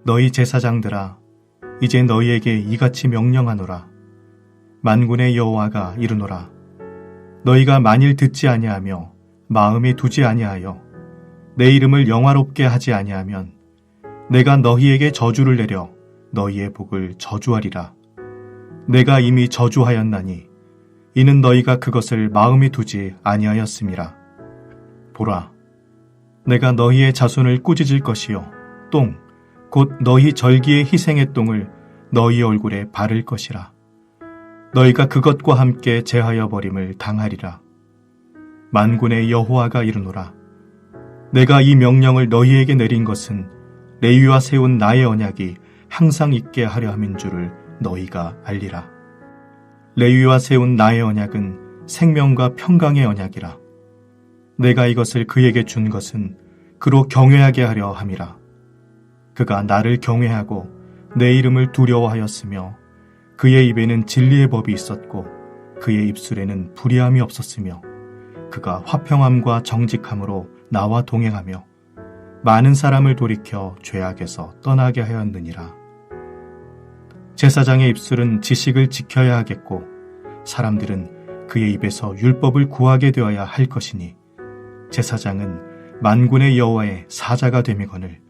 너희 제사장들아, 이제 너희에게 이같이 명령하노라. 만군의 여호와가 이르노라. 너희가 만일 듣지 아니하며 마음에 두지 아니하여 내 이름을 영화롭게 하지 아니하면 내가 너희에게 저주를 내려 너희의 복을 저주하리라. 내가 이미 저주하였나니 이는 너희가 그것을 마음에 두지 아니하였음이라. 보라, 내가 너희의 자손을 꾸짖을 것이요 똥, 곧 너희 절기의 희생의 똥을 너희 얼굴에 바를 것이라. 너희가 그것과 함께 제하여 버림을 당하리라. 만군의 여호와가 이르노라. 내가 이 명령을 너희에게 내린 것은 레위와 세운 나의 언약이 항상 있게 하려 함인 줄을 너희가 알리라. 레위와 세운 나의 언약은 생명과 평강의 언약이라. 내가 이것을 그에게 준 것은 그로 경외하게 하려 함이라. 그가 나를 경외하고 내 이름을 두려워하였으며 그의 입에는 진리의 법이 있었고 그의 입술에는 불의함이 없었으며 그가 화평함과 정직함으로 나와 동행하며 많은 사람을 돌이켜 죄악에서 떠나게 하였느니라. 제사장의 입술은 지식을 지켜야 하겠고 사람들은 그의 입에서 율법을 구하게 되어야 할 것이니 제사장은 만군의 여호와의 사자가 되미거늘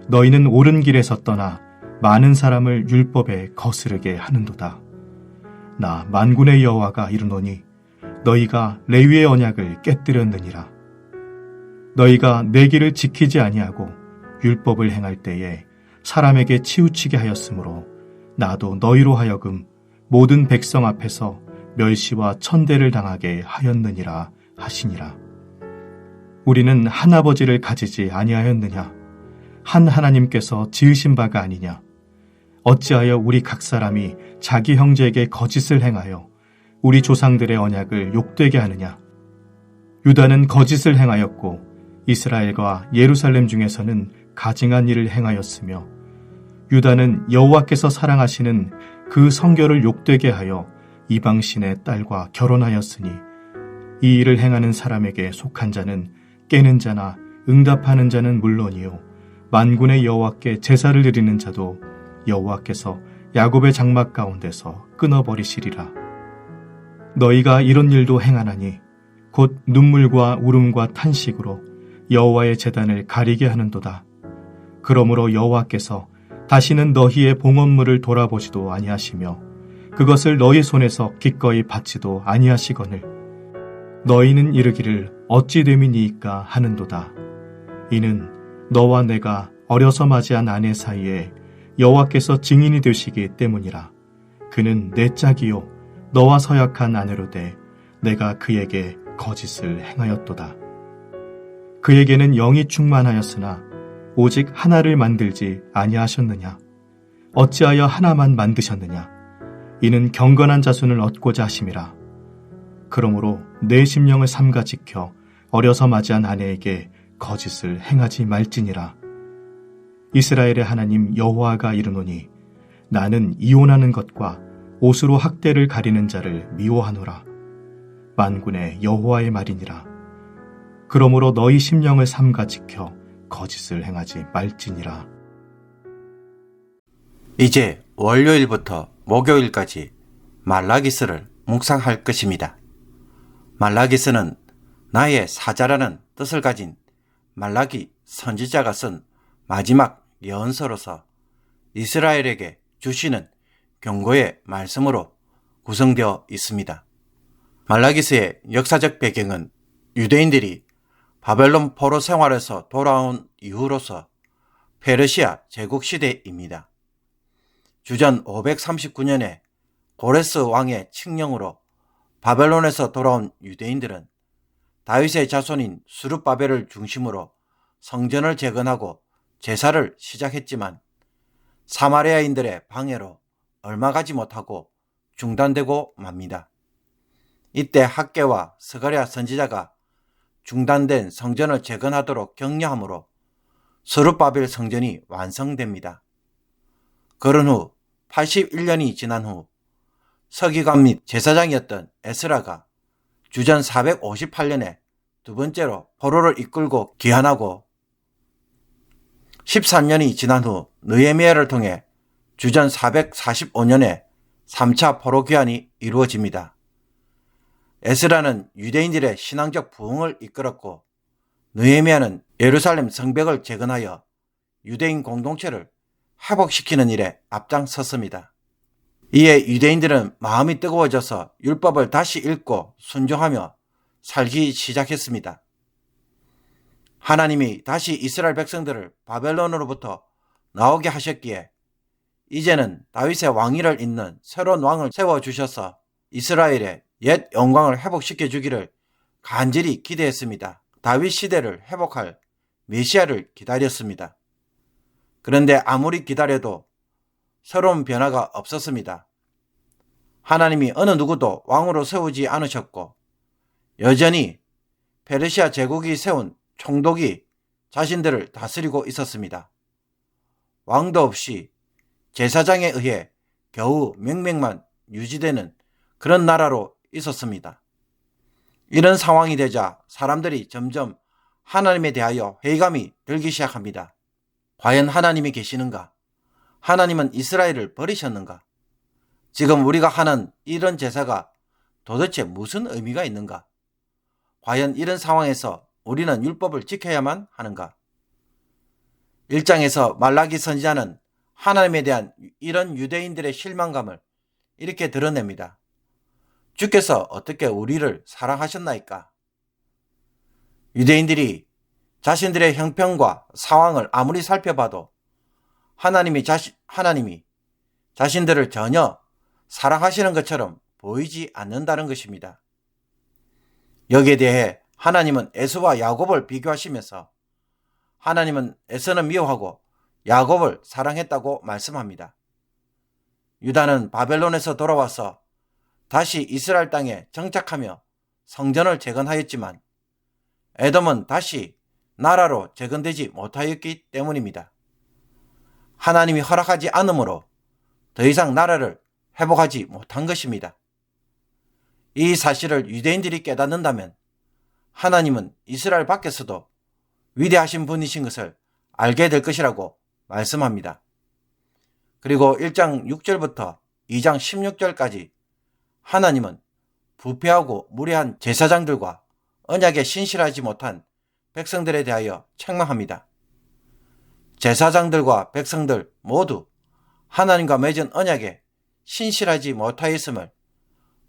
너희는 옳은 길에서 떠나 많은 사람을 율법에 거스르게 하는도다. 나 만군의 여호와가 이르노니 너희가 레위의 언약을 깨뜨렸느니라. 너희가 내 길을 지키지 아니하고 율법을 행할 때에 사람에게 치우치게 하였으므로 나도 너희로 하여금 모든 백성 앞에서 멸시와 천대를 당하게 하였느니라 하시니라. 우리는 한 아버지를 가지지 아니하였느냐? 한 하나님께서 지으신 바가 아니냐? 어찌하여 우리 각 사람이 자기 형제에게 거짓을 행하여 우리 조상들의 언약을 욕되게 하느냐? 유다는 거짓을 행하였고 이스라엘과 예루살렘 중에서는 가증한 일을 행하였으며 유다는 여호와께서 사랑하시는 그 성결을 욕되게 하여 이방신의 딸과 결혼하였으니 이 일을 행하는 사람에게 속한 자는 깨는 자나 응답하는 자는 물론이요 만군의 여호와께 제사를 드리는 자도 여호와께서 야곱의 장막 가운데서 끊어버리시리라. 너희가 이런 일도 행하나니 곧 눈물과 울음과 탄식으로 여호와의 제단을 가리게 하는도다. 그러므로 여호와께서 다시는 너희의 봉헌물을 돌아보지도 아니하시며 그것을 너희 손에서 기꺼이 받지도 아니하시거늘 너희는 이르기를 어찌 됨이니이까 하는도다. 이는 너와 내가 어려서 맞이한 아내 사이에 여호와께서 증인이 되시기 때문이라. 그는 내 짝이요 너와 서약한 아내로 돼 내가 그에게 거짓을 행하였도다. 그에게는 영이 충만하였으나 오직 하나를 만들지 아니하셨느냐? 어찌하여 하나만 만드셨느냐? 이는 경건한 자손을 얻고자 하심이라. 그러므로 내 심령을 삼가 지켜 어려서 맞이한 아내에게 거짓을 행하지 말지니라. 이스라엘의 하나님 여호와가 이르노니 나는 이혼하는 것과 옷으로 학대를 가리는 자를 미워하노라. 만군의 여호와의 말이니라. 그러므로 너희 심령을 삼가 지켜 거짓을 행하지 말지니라. 이제 월요일부터 목요일까지 말라기스를 묵상할 것입니다. 말라기스는 나의 사자라는 뜻을 가진 말라기 선지자가 쓴 마지막 예언서로서 이스라엘에게 주시는 경고의 말씀으로 구성되어 있습니다. 말라기스의 역사적 배경은 유대인들이 바벨론 포로 생활에서 돌아온 이후로서 페르시아 제국 시대입니다. 주전 539년에 고레스 왕의 칙령으로 바벨론에서 돌아온 유대인들은 다윗의 자손인 스룹바벨을 중심으로 성전을 재건하고 제사를 시작했지만 사마리아인들의 방해로 얼마 가지 못하고 중단되고 맙니다. 이때 학개와 스가랴 선지자가 중단된 성전을 재건하도록 격려하므로 스룹바벨 성전이 완성됩니다. 그런 후 81년이 지난 후 서기관 및 제사장이었던 에스라가 주전 458년에 두 번째로 포로를 이끌고 귀환하고 13년이 지난 후 느헤미야를 통해 주전 445년에 3차 포로 귀환이 이루어집니다. 에스라는 유대인들의 신앙적 부흥을 이끌었고 느헤미야는 예루살렘 성벽을 재건하여 유대인 공동체를 회복시키는 일에 앞장섰습니다. 이에 유대인들은 마음이 뜨거워져서 율법을 다시 읽고 순종하며 살기 시작했습니다. 하나님이 다시 이스라엘 백성들을 바벨론으로부터 나오게 하셨기에 이제는 다윗의 왕위를 잇는 새로운 왕을 세워주셔서 이스라엘의 옛 영광을 회복시켜 주기를 간절히 기대했습니다. 다윗 시대를 회복할 메시아를 기다렸습니다. 그런데 아무리 기다려도 새로운 변화가 없었습니다. 하나님이 어느 누구도 왕으로 세우지 않으셨고 여전히 페르시아 제국이 세운 총독이 자신들을 다스리고 있었습니다. 왕도 없이 제사장에 의해 겨우 명맥만 유지되는 그런 나라로 있었습니다. 이런 상황이 되자 사람들이 점점 하나님에 대하여 회의감이 들기 시작합니다. 과연 하나님이 계시는가? 하나님은 이스라엘을 버리셨는가? 지금 우리가 하는 이런 제사가 도대체 무슨 의미가 있는가? 과연 이런 상황에서 우리는 율법을 지켜야만 하는가? 1장에서 말라기 선지자는 하나님에 대한 이런 유대인들의 실망감을 이렇게 드러냅니다. 주께서 어떻게 우리를 사랑하셨나이까? 유대인들이 자신들의 형편과 상황을 아무리 살펴봐도 하나님이 자신들을 전혀 사랑하시는 것처럼 보이지 않는다는 것입니다. 여기에 대해 하나님은 에서와 야곱을 비교하시면서 하나님은 에서는 미워하고 야곱을 사랑했다고 말씀합니다. 유다는 바벨론에서 돌아와서 다시 이스라엘 땅에 정착하며 성전을 재건하였지만 에돔은 다시 나라로 재건되지 못하였기 때문입니다. 하나님이 허락하지 않으므로 더 이상 나라를 회복하지 못한 것입니다. 이 사실을 유대인들이 깨닫는다면 하나님은 이스라엘 밖에서도 위대하신 분이신 것을 알게 될 것이라고 말씀합니다. 그리고 1장 6절부터 2장 16절까지 하나님은 부패하고 무례한 제사장들과 언약에 신실하지 못한 백성들에 대하여 책망합니다. 제사장들과 백성들 모두 하나님과 맺은 언약에 신실하지 못하였음을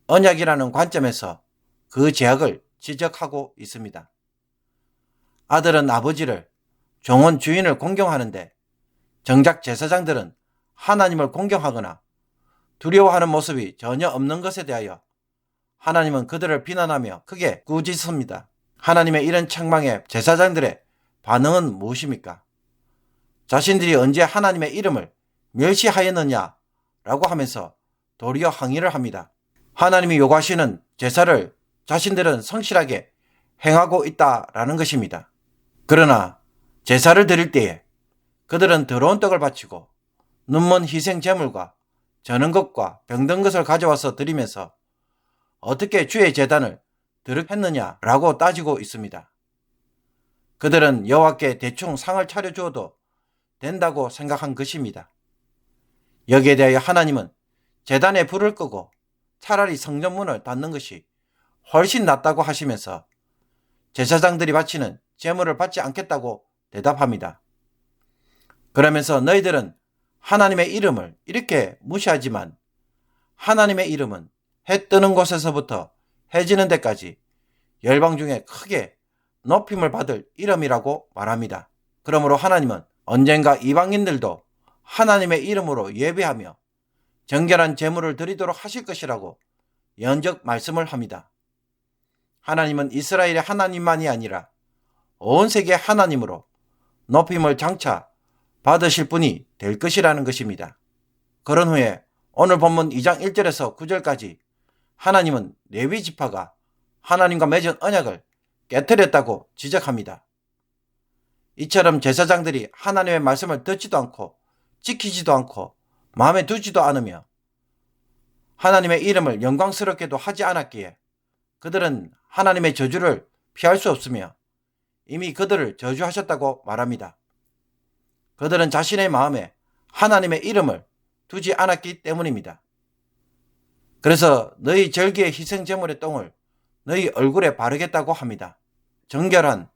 언약이라는 관점에서 그 죄악을 지적하고 있습니다. 아들은 아버지를, 종은 주인을 공경하는데 정작 제사장들은 하나님을 공경하거나 두려워하는 모습이 전혀 없는 것에 대하여 하나님은 그들을 비난하며 크게 꾸짖습니다. 하나님의 이런 책망에 제사장들의 반응은 무엇입니까? 자신들이 언제 하나님의 이름을 멸시하였느냐라고 하면서 도리어 항의를 합니다. 하나님이 요구하시는 제사를 자신들은 성실하게 행하고 있다라는 것입니다. 그러나 제사를 드릴 때에 그들은 더러운 떡을 바치고 눈먼 희생 제물과 저는 것과 병든 것을 가져와서 드리면서 어떻게 주의 제단을 더럽혔느냐라고 따지고 있습니다. 그들은 여호와께 대충 상을 차려주어도 된다고 생각한 것입니다. 여기에 대하여 하나님은 제단에 불을 끄고 차라리 성전문을 닫는 것이 훨씬 낫다고 하시면서 제사장들이 바치는 제물을 받지 않겠다고 대답합니다. 그러면서 너희들은 하나님의 이름을 이렇게 무시하지만 하나님의 이름은 해 뜨는 곳에서부터 해 지는 데까지 열방 중에 크게 높임을 받을 이름이라고 말합니다. 그러므로 하나님은 언젠가 이방인들도 하나님의 이름으로 예배하며 정결한 제물을 드리도록 하실 것이라고 연적 말씀을 합니다. 하나님은 이스라엘의 하나님만이 아니라 온 세계의 하나님으로 높임을 장차 받으실 분이 될 것이라는 것입니다. 그런 후에 오늘 본문 2장 1절에서 9절까지 하나님은 레위 지파가 하나님과 맺은 언약을 깨뜨렸다고 지적합니다. 이처럼 제사장들이 하나님의 말씀을 듣지도 않고 지키지도 않고 마음에 두지도 않으며 하나님의 이름을 영광스럽게도 하지 않았기에 그들은 하나님의 저주를 피할 수 없으며 이미 그들을 저주하셨다고 말합니다. 그들은 자신의 마음에 하나님의 이름을 두지 않았기 때문입니다. 그래서 너희 절기의 희생제물의 똥을 너희 얼굴에 바르겠다고 합니다. 정결한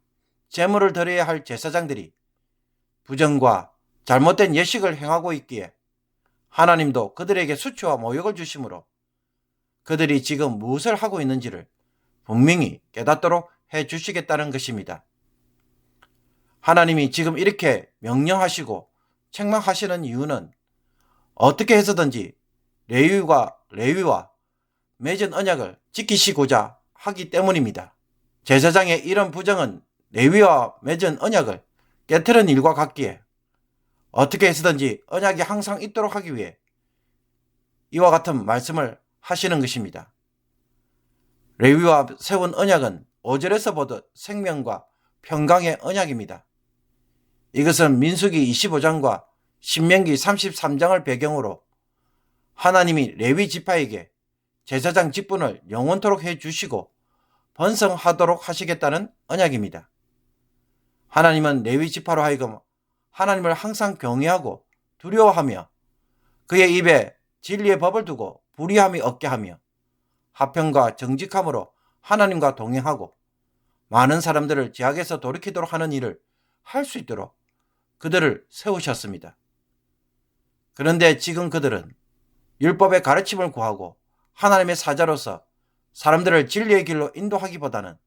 제물을 드려야 할 제사장들이 부정과 잘못된 예식을 행하고 있기에 하나님도 그들에게 수치와 모욕을 주심으로 그들이 지금 무엇을 하고 있는지를 분명히 깨닫도록 해 주시겠다는 것입니다. 하나님이 지금 이렇게 명령하시고 책망하시는 이유는 어떻게 해서든지 레위와 맺은 언약을 지키시고자 하기 때문입니다. 제사장의 이런 부정은 레위와 맺은 언약을 깨트린 일과 같기에 어떻게 해서든지 언약이 항상 있도록 하기 위해 이와 같은 말씀을 하시는 것입니다. 레위와 세운 언약은 5절에서 보듯 생명과 평강의 언약입니다. 이것은 민수기 25장과 신명기 33장을 배경으로 하나님이 레위 지파에게 제사장 직분을 영원토록 해주시고 번성하도록 하시겠다는 언약입니다. 하나님은 레위 지파로 하여금 하나님을 항상 경외하고 두려워하며 그의 입에 진리의 법을 두고 불의함이 없게 하며 화평과 정직함으로 하나님과 동행하고 많은 사람들을 죄악에서 돌이키도록 하는 일을 할 수 있도록 그들을 세우셨습니다. 그런데 지금 그들은 율법의 가르침을 구하고 하나님의 사자로서 사람들을 진리의 길로 인도하기보다는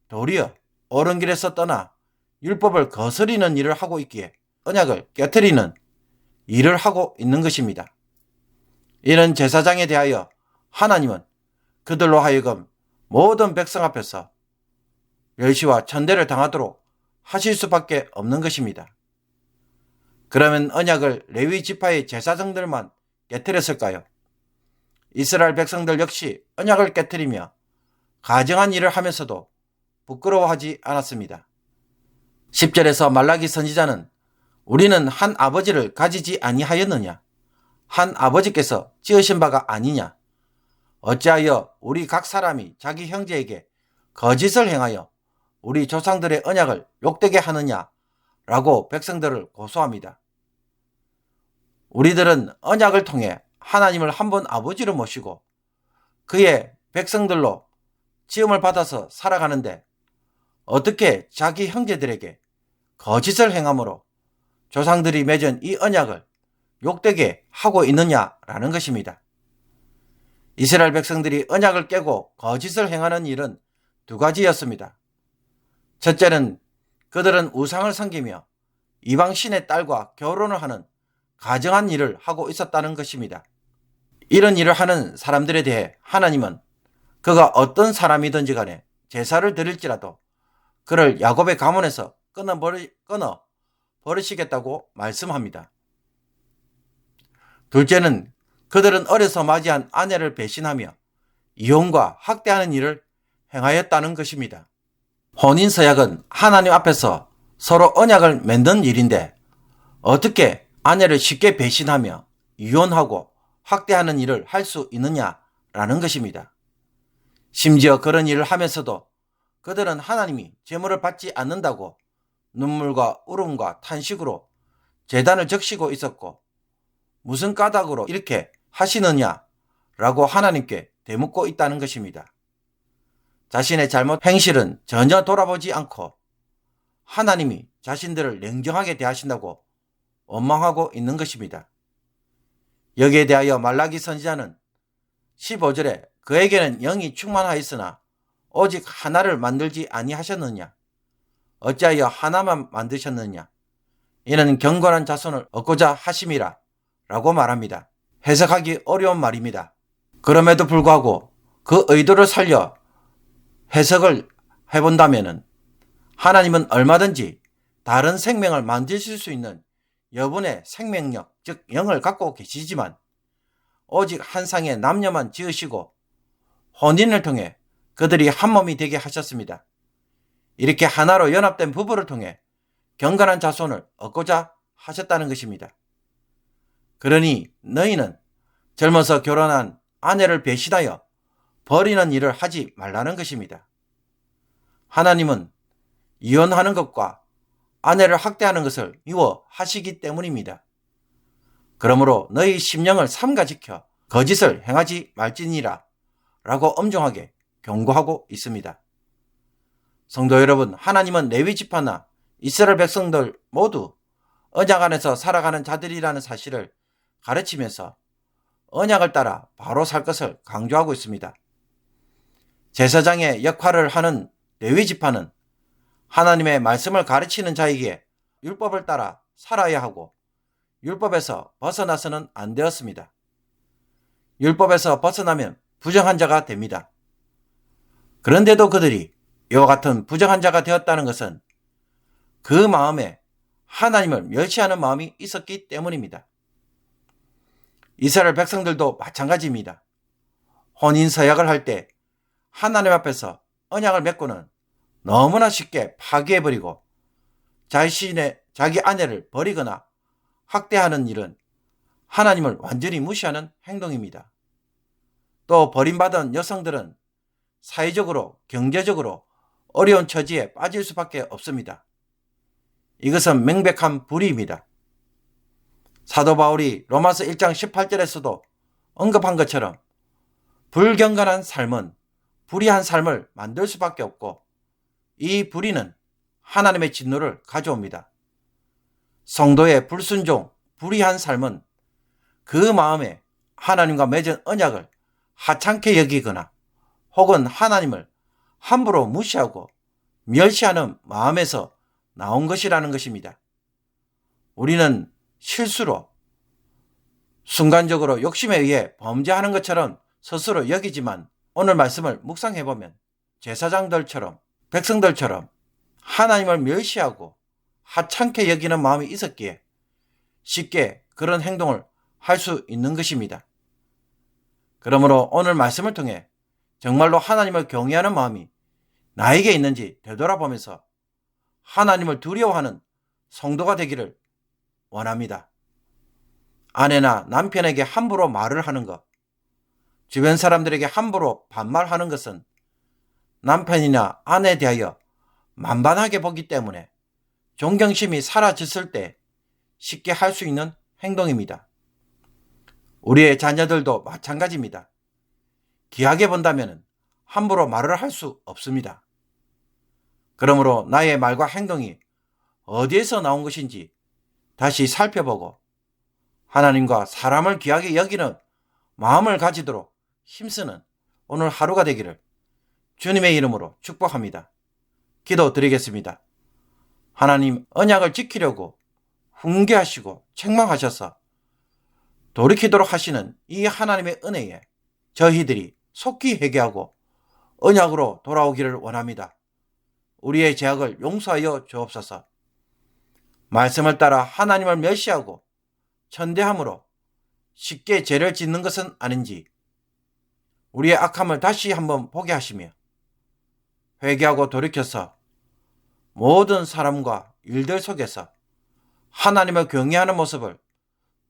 도리어 옳은 길에서 떠나 율법을 거스리는 일을 하고 있기에 언약을 깨트리는 일을 하고 있는 것입니다. 이런 제사장에 대하여 하나님은 그들로 하여금 모든 백성 앞에서 멸시와 천대를 당하도록 하실 수밖에 없는 것입니다. 그러면 언약을 레위 지파의 제사장들만 깨트렸을까요? 이스라엘 백성들 역시 언약을 깨트리며 가증한 일을 하면서도 부끄러워하지 않았습니다. 10절에서 말라기 선지자는 우리는 한 아버지를 가지지 아니하였느냐? 한 아버지께서 지으신 바가 아니냐? 어찌하여 우리 각 사람이 자기 형제에게 거짓을 행하여 우리 조상들의 언약을 욕되게 하느냐? 라고 백성들을 고소합니다. 우리들은 언약을 통해 하나님을 한 번 아버지로 모시고 그의 백성들로 지음을 받아서 살아가는데 어떻게 자기 형제들에게 거짓을 행함으로 조상들이 맺은 이 언약을 욕되게 하고 있느냐라는 것입니다. 이스라엘 백성들이 언약을 깨고 거짓을 행하는 일은 두 가지였습니다. 첫째는 그들은 우상을 섬기며 이방신의 딸과 결혼을 하는 가증한 일을 하고 있었다는 것입니다. 이런 일을 하는 사람들에 대해 하나님은 그가 어떤 사람이든지 간에 제사를 드릴지라도 그를 야곱의 가문에서 끊어 버리시겠다고 말씀합니다. 둘째는 그들은 어려서 맞이한 아내를 배신하며 이혼과 학대하는 일을 행하였다는 것입니다. 혼인서약은 하나님 앞에서 서로 언약을 맺는 일인데 어떻게 아내를 쉽게 배신하며 이혼하고 학대하는 일을 할 수 있느냐라는 것입니다. 심지어 그런 일을 하면서도 그들은 하나님이 제물을 받지 않는다고 눈물과 울음과 탄식으로 제단을 적시고 있었고 무슨 까닭으로 이렇게 하시느냐라고 하나님께 되묻고 있다는 것입니다. 자신의 잘못 행실은 전혀 돌아보지 않고 하나님이 자신들을 냉정하게 대하신다고 원망하고 있는 것입니다. 여기에 대하여 말라기 선지자는 15절에 그에게는 영이 충만하였으나 오직 하나를 만들지 아니하셨느냐? 어찌하여 하나만 만드셨느냐? 이는 경건한 자손을 얻고자 하심이라 라고 말합니다. 해석하기 어려운 말입니다. 그럼에도 불구하고 그 의도를 살려 해석을 해본다면 하나님은 얼마든지 다른 생명을 만드실 수 있는 여분의 생명력, 즉 영을 갖고 계시지만 오직 한 쌍의 남녀만 지으시고 혼인을 통해 그들이 한 몸이 되게 하셨습니다. 이렇게 하나로 연합된 부부를 통해 경건한 자손을 얻고자 하셨다는 것입니다. 그러니 너희는 젊어서 결혼한 아내를 배신하여 버리는 일을 하지 말라는 것입니다. 하나님은 이혼하는 것과 아내를 학대하는 것을 미워하시기 때문입니다. 그러므로 너희 심령을 삼가지켜 거짓을 행하지 말지니라 라고 엄중하게 경고하고 있습니다. 성도 여러분, 하나님은 레위 지파나 이스라엘 백성들 모두 언약 안에서 살아가는 자들이라는 사실을 가르치면서 언약을 따라 바로 살 것을 강조하고 있습니다. 제사장의 역할을 하는 레위 지파는 하나님의 말씀을 가르치는 자에게 율법을 따라 살아야 하고 율법에서 벗어나서는 안 되었습니다. 율법에서 벗어나면 부정한 자가 됩니다. 그런데도 그들이 이와 같은 부정한 자가 되었다는 것은 그 마음에 하나님을 멸시하는 마음이 있었기 때문입니다. 이스라엘 백성들도 마찬가지입니다. 혼인 서약을 할 때 하나님 앞에서 언약을 맺고는 너무나 쉽게 파기해버리고 자기 아내를 버리거나 학대하는 일은 하나님을 완전히 무시하는 행동입니다. 또 버림받은 여성들은 사회적으로, 경제적으로 어려운 처지에 빠질 수밖에 없습니다. 이것은 명백한 불의입니다. 사도 바울이 로마서 1장 18절에서도 언급한 것처럼 불경건한 삶은 불의한 삶을 만들 수밖에 없고 이 불의는 하나님의 진노를 가져옵니다. 성도의 불순종, 불의한 삶은 그 마음에 하나님과 맺은 언약을 하찮게 여기거나 혹은 하나님을 함부로 무시하고 멸시하는 마음에서 나온 것이라는 것입니다. 우리는 실수로 순간적으로 욕심에 의해 범죄하는 것처럼 스스로 여기지만 오늘 말씀을 묵상해보면 제사장들처럼 백성들처럼 하나님을 멸시하고 하찮게 여기는 마음이 있었기에 쉽게 그런 행동을 할 수 있는 것입니다. 그러므로 오늘 말씀을 통해 정말로 하나님을 경외하는 마음이 나에게 있는지 되돌아보면서 하나님을 두려워하는 성도가 되기를 원합니다. 아내나 남편에게 함부로 말을 하는 것, 주변 사람들에게 함부로 반말하는 것은 남편이나 아내에 대하여 만반하게 보기 때문에 존경심이 사라졌을 때 쉽게 할 수 있는 행동입니다. 우리의 자녀들도 마찬가지입니다. 귀하게 본다면 함부로 말을 할 수 없습니다. 그러므로 나의 말과 행동이 어디에서 나온 것인지 다시 살펴보고 하나님과 사람을 귀하게 여기는 마음을 가지도록 힘쓰는 오늘 하루가 되기를 주님의 이름으로 축복합니다. 기도드리겠습니다. 하나님, 언약을 지키려고 훈계하시고 책망하셔서 돌이키도록 하시는 이 하나님의 은혜에 저희들이 속히 회개하고 언약으로 돌아오기를 원합니다. 우리의 죄악을 용서하여 주옵소서. 말씀을 따라 하나님을 멸시하고 천대함으로 쉽게 죄를 짓는 것은 아닌지 우리의 악함을 다시 한번 보게 하시며 회개하고 돌이켜서 모든 사람과 일들 속에서 하나님을 경외하는 모습을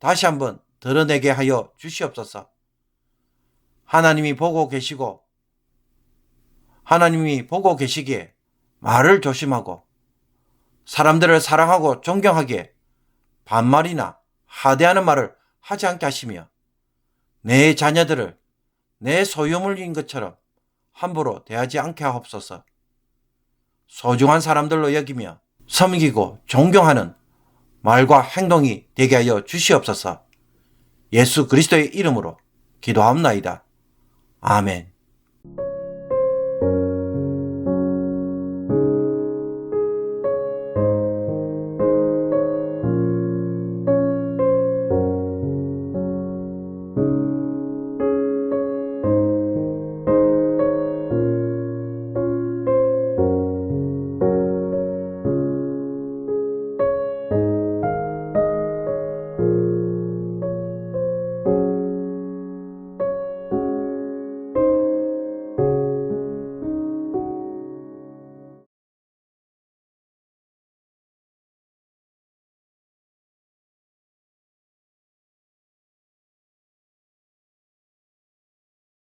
다시 한번 드러내게 하여 주시옵소서. 하나님이 보고 계시기에 말을 조심하고 사람들을 사랑하고 존경하기에 반말이나 하대하는 말을 하지 않게 하시며 내 자녀들을 내 소유물인 것처럼 함부로 대하지 않게 하옵소서. 소중한 사람들로 여기며 섬기고 존경하는 말과 행동이 되게 하여 주시옵소서. 예수 그리스도의 이름으로 기도하옵나이다. 아멘.